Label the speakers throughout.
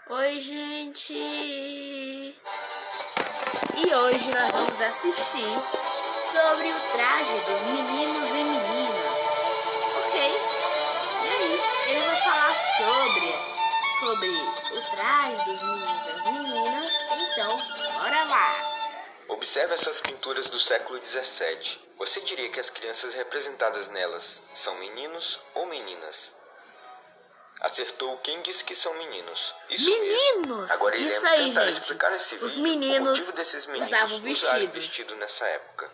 Speaker 1: Oi, gente! E hoje nós vamos assistir sobre o traje dos meninos e meninas, ok? E aí, ele vai falar sobre o traje dos meninos e das meninas, então, bora lá!
Speaker 2: Observe essas pinturas do século XVII. Você diria que as crianças representadas nelas são meninos ou meninas? Acertou quem disse que são meninos. Isso
Speaker 1: Meninos!
Speaker 2: mesmo. Agora iremos
Speaker 1: Isso aí,
Speaker 2: tentar
Speaker 1: gente.
Speaker 2: explicar nesse
Speaker 1: Os
Speaker 2: vídeo
Speaker 1: meninos
Speaker 2: o motivo desses meninos
Speaker 1: usavam
Speaker 2: usarem
Speaker 1: vestido.
Speaker 2: vestido nessa época.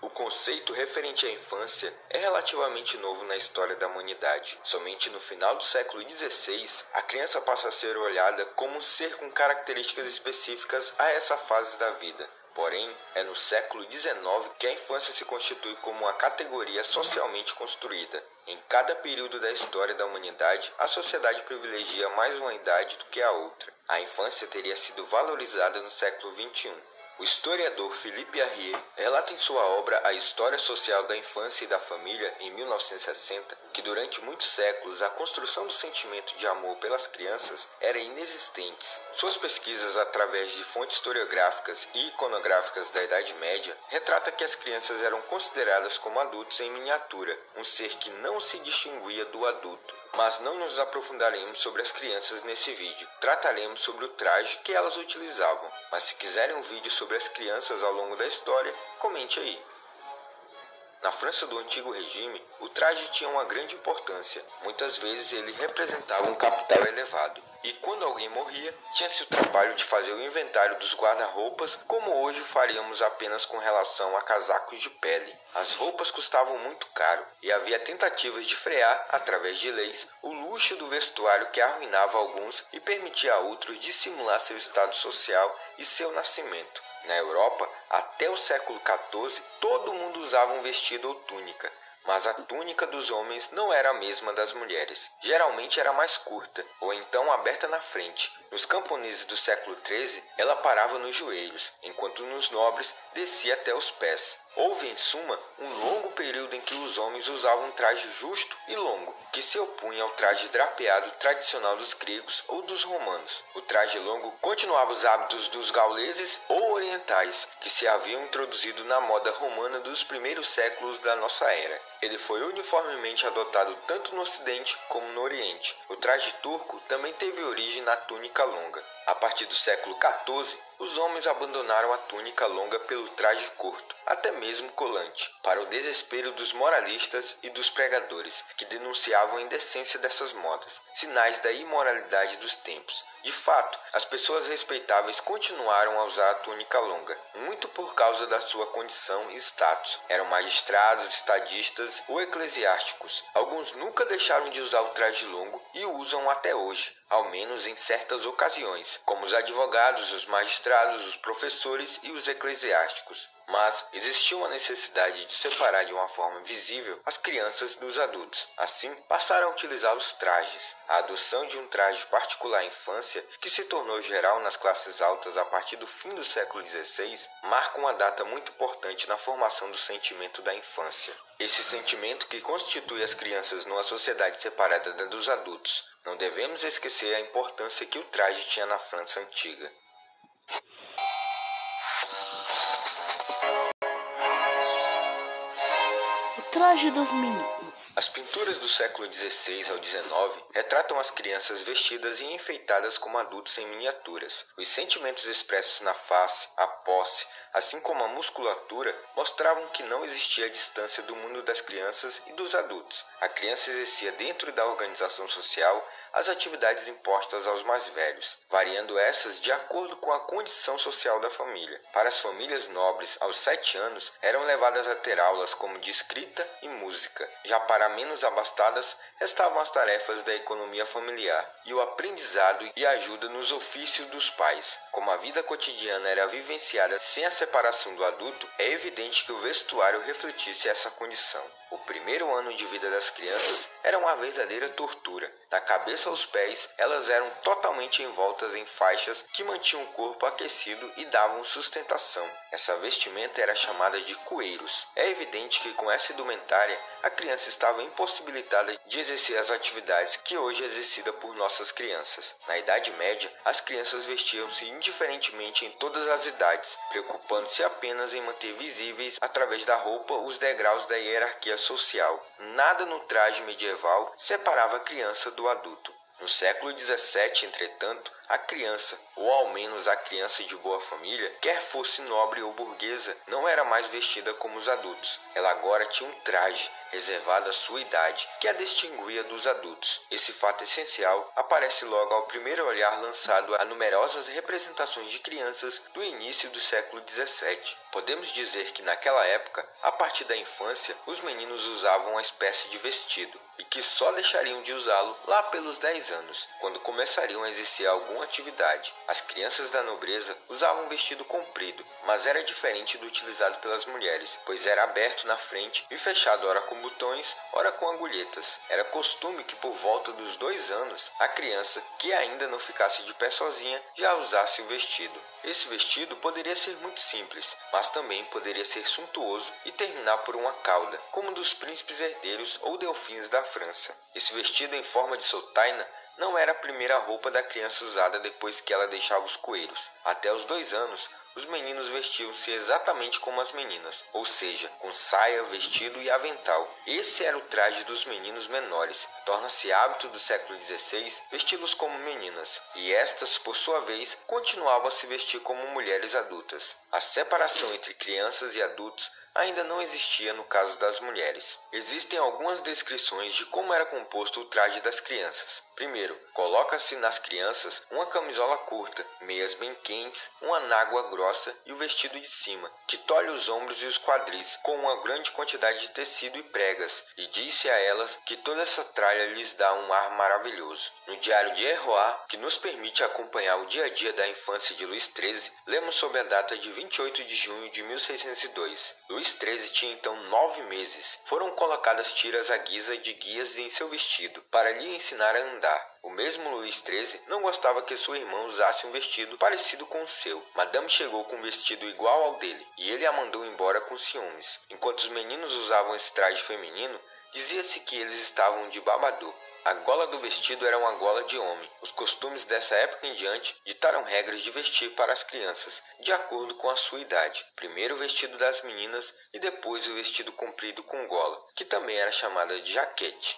Speaker 2: O conceito referente à infância é relativamente novo na história da humanidade. Somente no final do século XVI, a criança passa a ser olhada como um ser com características específicas a essa fase da vida. Porém, é no século XIX que a infância se constitui como uma categoria socialmente construída. Em cada período da história da humanidade, a sociedade privilegia mais uma idade do que a outra. A infância teria sido valorizada no século XXI. O historiador Philippe Arrier relata em sua obra A História Social da Infância e da Família, em 1960, que durante muitos séculos a construção do sentimento de amor pelas crianças era inexistente. Suas pesquisas através de fontes historiográficas e iconográficas da Idade Média retrata que as crianças eram consideradas como adultos em miniatura, um ser que não se distinguia do adulto. Mas não nos aprofundaremos sobre as crianças nesse vídeo. Trataremos sobre o traje que elas utilizavam. Mas se quiserem um vídeo sobre as crianças ao longo da história, comente aí. Na França do Antigo Regime, o traje tinha uma grande importância. Muitas vezes ele representava um capital elevado. E quando alguém morria, tinha-se o trabalho de fazer o inventário dos guarda-roupas, como hoje faríamos apenas com relação a casacos de pele. As roupas custavam muito caro, e havia tentativas de frear, através de leis, o luxo do vestuário que arruinava alguns e permitia a outros dissimular seu estado social e seu nascimento. Na Europa, até o século XIV, todo mundo usava um vestido ou túnica, mas a túnica dos homens não era a mesma das mulheres. Geralmente era mais curta, ou então aberta na frente. Nos camponeses do século XIII, ela parava nos joelhos, enquanto nos nobres descia até os pés. Houve, em suma, um longo período em que os homens usavam um traje justo e longo, que se opunha ao traje drapeado tradicional dos gregos ou dos romanos. O traje longo continuava os hábitos dos gauleses ou orientais, que se haviam introduzido na moda romana dos primeiros séculos da nossa era. Ele foi uniformemente adotado tanto no Ocidente como no Oriente. O traje turco também teve origem na túnica longa. A partir do século XIV, os homens abandonaram a túnica longa pelo traje curto, até mesmo colante, para o desespero dos moralistas e dos pregadores, que denunciavam a indecência dessas modas, sinais da imoralidade dos tempos. De fato, as pessoas respeitáveis continuaram a usar a túnica longa, muito por causa da sua condição e status. Eram magistrados, estadistas ou eclesiásticos. Alguns nunca deixaram de usar o traje longo e o usam até hoje, ao menos em certas ocasiões, como os advogados, os magistrados, os professores e os eclesiásticos. Mas existia uma necessidade de separar de uma forma visível as crianças dos adultos. Assim, passaram a utilizar os trajes. A adoção de um traje particular à infância, que se tornou geral nas classes altas a partir do fim do século XVI, marca uma data muito importante na formação do sentimento da infância. Esse sentimento que constitui as crianças numa sociedade separada da dos adultos. Não devemos esquecer a importância que o traje tinha na França antiga.
Speaker 1: O traje dos meninos.
Speaker 2: As pinturas do século XVI ao XIX retratam as crianças vestidas e enfeitadas como adultos em miniaturas. Os sentimentos expressos na face, a posse, assim como a musculatura, mostravam que não existia distância do mundo das crianças e dos adultos. A criança exercia dentro da organização social as atividades impostas aos mais velhos, variando essas de acordo com a condição social da família. Para as famílias nobres, aos 7 anos, eram levadas a ter aulas como de escrita e música. Já para menos abastadas, restavam as tarefas da economia familiar e o aprendizado e ajuda nos ofícios dos pais. Como a vida cotidiana era vivenciada sem a separação do adulto, é evidente que o vestuário refletisse essa condição. O primeiro ano de vida das crianças era uma verdadeira tortura. Na cabeça cabeça aos pés, elas eram totalmente envoltas em faixas que mantinham o corpo aquecido e davam sustentação. Essa vestimenta era chamada de cueiros. É evidente que com essa indumentária, a criança estava impossibilitada de exercer as atividades que hoje é exercida por nossas crianças. Na Idade Média, as crianças vestiam-se indiferentemente em todas as idades, preocupando-se apenas em manter visíveis, através da roupa, os degraus da hierarquia social. Nada no traje medieval separava a criança do adulto. No século XVII, entretanto, a criança, ou ao menos a criança de boa família, quer fosse nobre ou burguesa, não era mais vestida como os adultos. Ela agora tinha um traje, reservado à sua idade, que a distinguia dos adultos. Esse fato essencial aparece logo ao primeiro olhar lançado a numerosas representações de crianças do início do século XVII. Podemos dizer que naquela época, a partir da infância, os meninos usavam uma espécie de vestido, e que só deixariam de usá-lo lá pelos 10 anos, quando começariam a exercer alguma atividade. As crianças da nobreza usavam um vestido comprido, mas era diferente do utilizado pelas mulheres, pois era aberto na frente e fechado ora com botões, ora com agulhetas. Era costume que por volta dos 2 anos, a criança, que ainda não ficasse de pé sozinha, já usasse o vestido. Esse vestido poderia ser muito simples, mas também poderia ser suntuoso e terminar por uma cauda, como dos príncipes herdeiros ou delfins da França. Esse vestido em forma de sotaina não era a primeira roupa da criança usada depois que ela deixava os cueiros. Até os 2 anos, os meninos vestiam-se exatamente como as meninas, ou seja, com saia, vestido e avental. Esse era o traje dos meninos menores. Torna-se hábito do século XVI vesti-los como meninas, e estas, por sua vez, continuavam a se vestir como mulheres adultas. A separação entre crianças e adultos ainda não existia no caso das mulheres. Existem algumas descrições de como era composto o traje das crianças. Primeiro, coloca-se nas crianças uma camisola curta, meias bem quentes, uma nágua grossa e o vestido de cima, que tolhe os ombros e os quadris, com uma grande quantidade de tecido e pregas, e diz-se a elas que toda essa tralha lhes dá um ar maravilhoso. No Diário de Errois, que nos permite acompanhar o dia a dia da infância de Luís XIII, lemos sobre a data de 28 de junho de 1602. Luís XIII tinha então 9 meses. Foram colocadas tiras à guisa de guias em seu vestido, para lhe ensinar a andar. O mesmo Luís XIII não gostava que sua irmã usasse um vestido parecido com o seu. Madame chegou com um vestido igual ao dele, e ele a mandou embora com ciúmes. Enquanto os meninos usavam esse traje feminino, dizia-se que eles estavam de babador. A gola do vestido era uma gola de homem. Os costumes dessa época em diante ditaram regras de vestir para as crianças, de acordo com a sua idade. Primeiro o vestido das meninas e depois o vestido comprido com gola, que também era chamada de jaquete.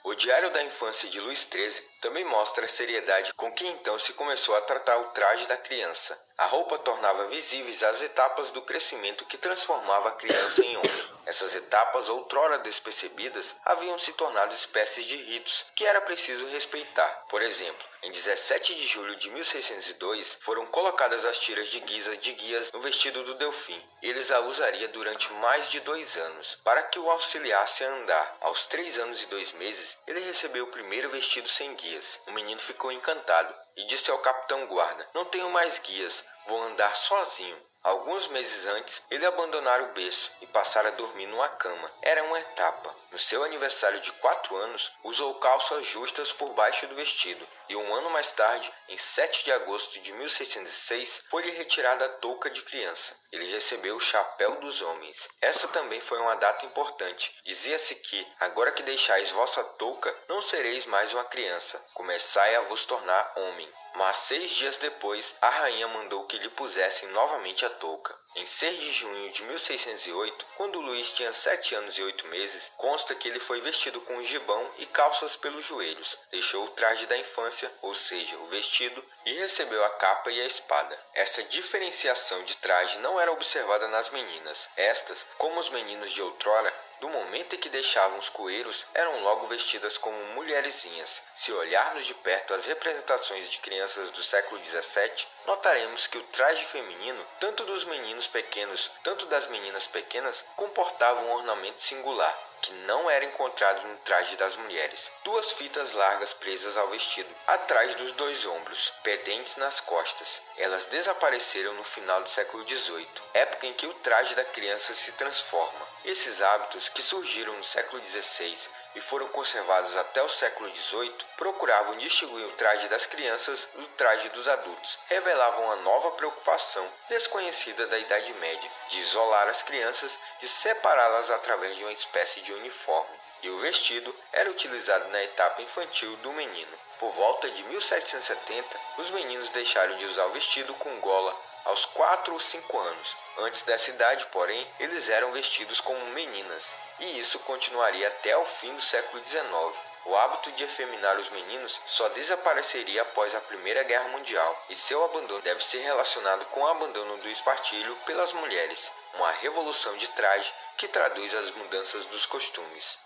Speaker 2: O Diário da Infância de Luís XIII também mostra a seriedade com que então se começou a tratar o traje da criança. A roupa tornava visíveis as etapas do crescimento que transformava a criança em homem. Essas etapas, outrora despercebidas, haviam se tornado espécies de ritos que era preciso respeitar. Por exemplo, em 17 de julho de 1602, foram colocadas as tiras de guias no vestido do Delfim. Eles a usaria durante mais de 2 anos, para que o auxiliasse a andar. Aos 3 anos e 2 meses, ele recebeu o primeiro vestido sem guias. O menino ficou encantado e disse ao capitão guarda: "Não tenho mais guias, vou andar sozinho." Alguns meses antes, ele abandonara o berço e passara a dormir numa cama. Era uma etapa. No seu aniversário de 4 anos, usou calças justas por baixo do vestido. E um ano mais tarde, em 7 de agosto de 1606, foi-lhe retirada a touca de criança. Ele recebeu o chapéu dos homens. Essa também foi uma data importante. Dizia-se que, agora que deixais vossa touca, não sereis mais uma criança. Começai a vos tornar homem. Mas 6 dias depois, a rainha mandou que lhe pusessem novamente a touca. Em 6 de junho de 1608, quando Luís tinha 7 anos e 8 meses, consta que ele foi vestido com gibão e calças pelos joelhos, deixou o traje da infância, ou seja, o vestido, e recebeu a capa e a espada. Essa diferenciação de traje não era observada nas meninas. Estas, como os meninos de outrora, do momento em que deixavam os coeiros, eram logo vestidas como mulherzinhas. Se olharmos de perto as representações de crianças do século XVII, notaremos que o traje feminino, tanto dos meninos pequenos, tanto das meninas pequenas, comportava um ornamento singular, que não era encontrado no traje das mulheres. 2 fitas largas presas ao vestido, atrás dos 2 ombros, pendentes nas costas. Elas desapareceram no final do século XVIII, época em que o traje da criança se transforma. Esses hábitos, que surgiram no século XVI e foram conservados até o século XVIII, procuravam distinguir o traje das crianças do traje dos adultos, revelavam uma nova preocupação, desconhecida da Idade Média, de isolar as crianças, de separá-las através de uma espécie de uniforme. E o vestido era utilizado na etapa infantil do menino. Por volta de 1770, os meninos deixaram de usar o vestido com gola aos 4 ou 5 anos. Antes dessa idade, porém, eles eram vestidos como meninas, e isso continuaria até o fim do século XIX. O hábito de efeminar os meninos só desapareceria após a Primeira Guerra Mundial, e seu abandono deve ser relacionado com o abandono do espartilho pelas mulheres, uma revolução de traje que traduz as mudanças dos costumes.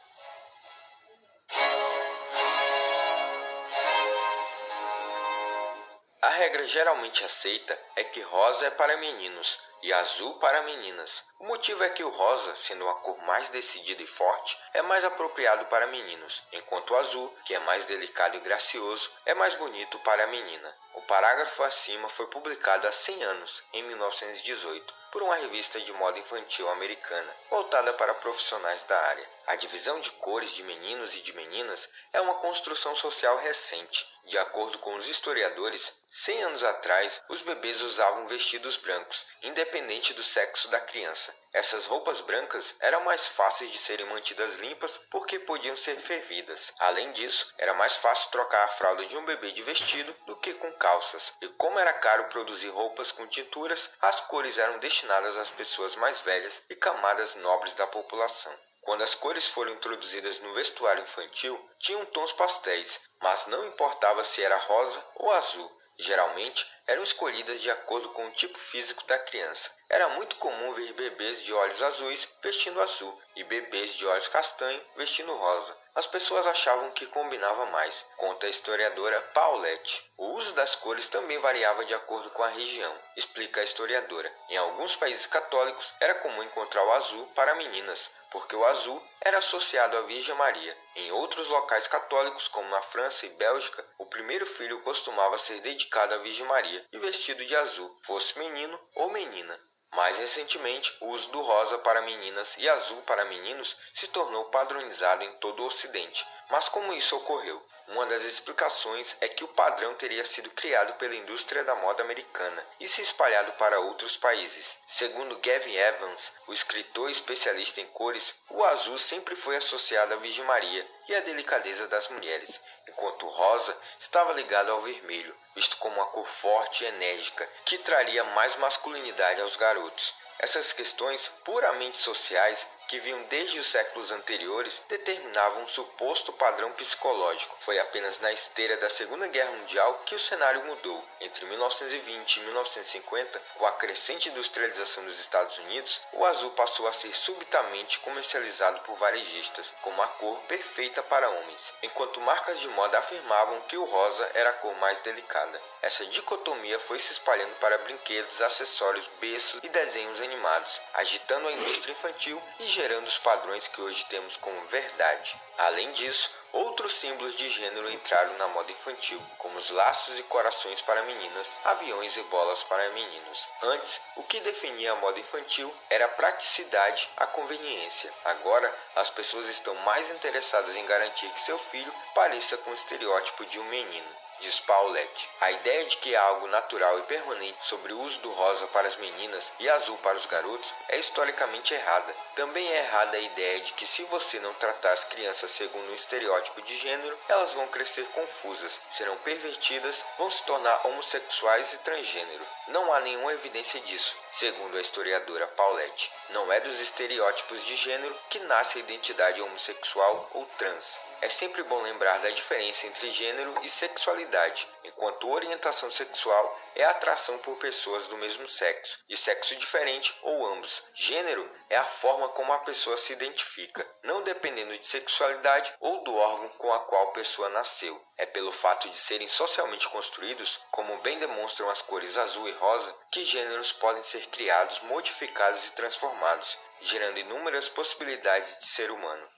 Speaker 2: A regra geralmente aceita é que rosa é para meninos e azul para meninas. O motivo é que o rosa, sendo uma cor mais decidida e forte, é mais apropriado para meninos, enquanto o azul, que é mais delicado e gracioso, é mais bonito para a menina. O parágrafo acima foi publicado há 100 anos, em 1918, por uma revista de moda infantil americana, voltada para profissionais da área. A divisão de cores de meninos e de meninas é uma construção social recente. De acordo com os historiadores, 100 anos atrás, os bebês usavam vestidos brancos, independente do sexo da criança. Essas roupas brancas eram mais fáceis de serem mantidas limpas porque podiam ser fervidas. Além disso, era mais fácil trocar a fralda de um bebê de vestido do que com calças. E como era caro produzir roupas com tinturas, as cores eram destinadas às pessoas mais velhas e camadas nobres da população. Quando as cores foram introduzidas no vestuário infantil, tinham tons pastéis, mas não importava se era rosa ou azul. Geralmente, eram escolhidas de acordo com o tipo físico da criança. Era muito comum ver bebês de olhos azuis vestindo azul e bebês de olhos castanhos vestindo rosa. As pessoas achavam que combinava mais, conta a historiadora Paulette. O uso das cores também variava de acordo com a região, explica a historiadora. Em alguns países católicos, era comum encontrar o azul para meninas, porque o azul era associado à Virgem Maria. Em outros locais católicos, como na França e Bélgica, o primeiro filho costumava ser dedicado à Virgem Maria e vestido de azul, fosse menino ou menina. Mais recentemente, o uso do rosa para meninas e azul para meninos se tornou padronizado em todo o Ocidente. Mas como isso ocorreu? Uma das explicações é que o padrão teria sido criado pela indústria da moda americana e se espalhado para outros países. Segundo Gavin Evans, o escritor e especialista em cores, o azul sempre foi associado à Virgem Maria e à delicadeza das mulheres, enquanto o rosa estava ligado ao vermelho, visto como uma cor forte e enérgica, que traria mais masculinidade aos garotos. Essas questões puramente sociais, que vinham desde os séculos anteriores, determinavam um suposto padrão psicológico. Foi apenas na esteira da Segunda Guerra Mundial que o cenário mudou. Entre 1920 e 1950, com a crescente industrialização dos Estados Unidos, o azul passou a ser subitamente comercializado por varejistas, como a cor perfeita para homens, enquanto marcas de moda afirmavam que o rosa era a cor mais delicada. Essa dicotomia foi se espalhando para brinquedos, acessórios, berços e desenhos animados, agitando a indústria infantil e gerando os padrões que hoje temos como verdade. Além disso, outros símbolos de gênero entraram na moda infantil, como os laços e corações para meninas, aviões e bolas para meninos. Antes, o que definia a moda infantil era a praticidade, a conveniência. Agora, as pessoas estão mais interessadas em garantir que seu filho pareça com o estereótipo de um menino, diz Paulette. A ideia de que há algo natural e permanente sobre o uso do rosa para as meninas e azul para os garotos é historicamente errada. Também é errada a ideia de que se você não tratar as crianças segundo um estereótipo de gênero, elas vão crescer confusas, serão pervertidas, vão se tornar homossexuais e transgênero. Não há nenhuma evidência disso, segundo a historiadora Paulette. Não é dos estereótipos de gênero que nasce a identidade homossexual ou trans. É sempre bom lembrar da diferença entre gênero e sexualidade, enquanto orientação sexual é a atração por pessoas do mesmo sexo, de sexo diferente ou ambos. Gênero é a forma como a pessoa se identifica, não dependendo de sexualidade ou do órgão com a qual a pessoa nasceu. É pelo fato de serem socialmente construídos, como bem demonstram as cores azul e rosa, que gêneros podem ser criados, modificados e transformados, gerando inúmeras possibilidades de ser humano.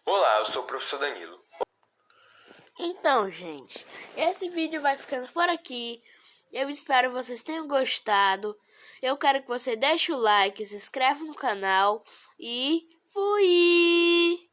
Speaker 2: Olá, eu sou o professor Danilo.
Speaker 1: Então, gente, esse vídeo vai ficando por aqui. Eu espero que vocês tenham gostado. Eu quero que você deixe o like, se inscreva no canal e Fui!